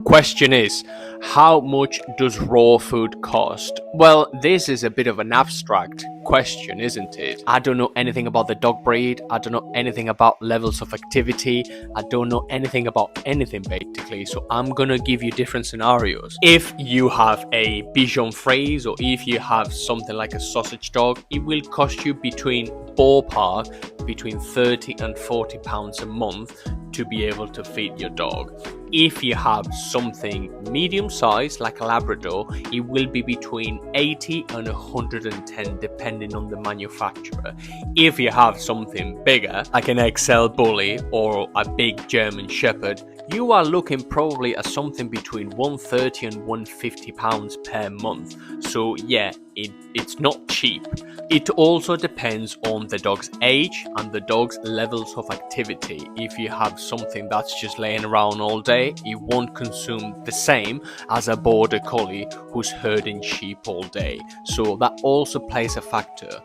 Question is, how much does raw food cost? Well, this is a bit of an abstract question, isn't it? I don't know anything about the dog breed. I don't know anything about levels of activity. I don't know anything about anything basically. So I'm gonna give you different scenarios. If you have a Bichon Frise or if you have something like a sausage dog, it will cost you between 30 and 40 pounds a month to be able to feed your dog. If you have something medium sized like a Labrador, it will be between 80 and 110 depending on the manufacturer. If you have something bigger like an XL Bully or a big German Shepherd, you are looking probably at something between 130 and 150 pounds per month. So yeah, it's not cheap. It also depends on the dog's age and the dog's levels of activity. If you have something that's just laying around all day, it won't consume the same as a border collie who's herding sheep all day. So that also plays a factor.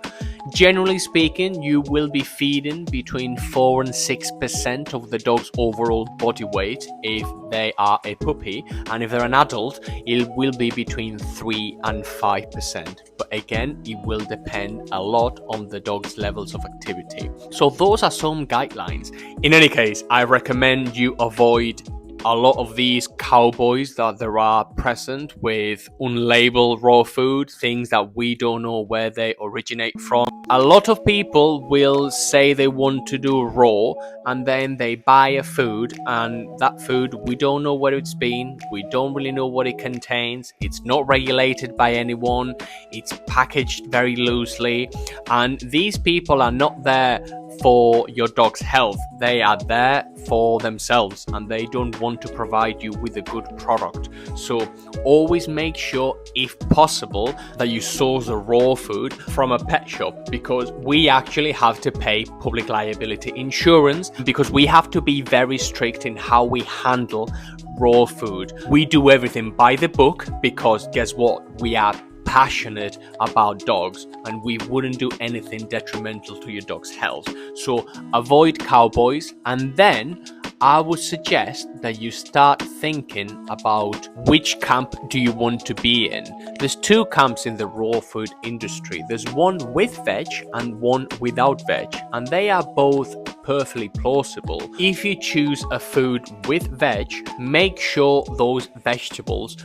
Generally speaking, you will be feeding between 4 and 6% of the dog's overall body weight if they are a puppy, and if they're an adult, it will be between 3 and 5%. But again, it will depend a lot on the dog's levels of activity. So those are some guidelines. In any case, I recommend you avoid a lot of these cowboys that there are present with unlabeled raw food, things that we don't know where they originate from. A lot of people will say they want to do raw and then they buy a food, and that food, we don't know where it's been, we don't really know what it contains, it's not regulated by anyone, it's packaged very loosely, and these people are not there for your dog's health. They are there for themselves and they don't want to provide you with a good product. So always make sure, if possible, that you source the raw food from a pet shop, because we actually have to pay public liability insurance, because we have to be very strict in how we handle raw food. We do everything by the book because guess what? We are passionate about dogs and we wouldn't do anything detrimental to your dog's health. So avoid cowboys, and then I would suggest that you start thinking about which camp do you want to be in. There's two camps in the raw food industry. There's one with veg and one without veg, and they are both perfectly plausible. If you choose a food with veg, make sure those vegetables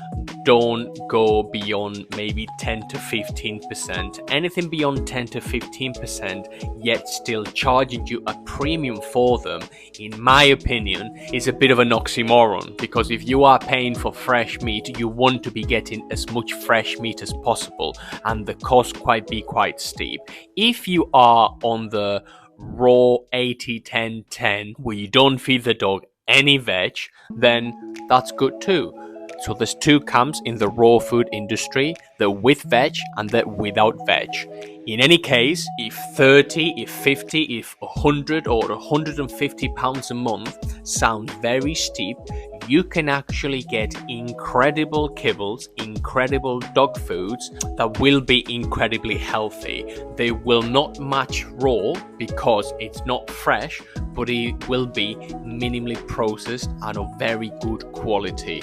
don't go beyond maybe 10 to 15%. Anything beyond 10 to 15%, yet still charging you a premium for them, in my opinion, is a bit of an oxymoron, because if you are paying for fresh meat, you want to be getting as much fresh meat as possible, and the cost be quite steep. If you are on the raw 80-10-10 where you don't feed the dog any veg, then that's good too. So there's two camps in the raw food industry, the with veg and the without veg. In any case, if 30, if 50, if 100 or 150 pounds a month sounds very steep, you can actually get incredible kibbles, incredible dog foods that will be incredibly healthy. They will not match raw because it's not fresh, but it will be minimally processed and of very good quality.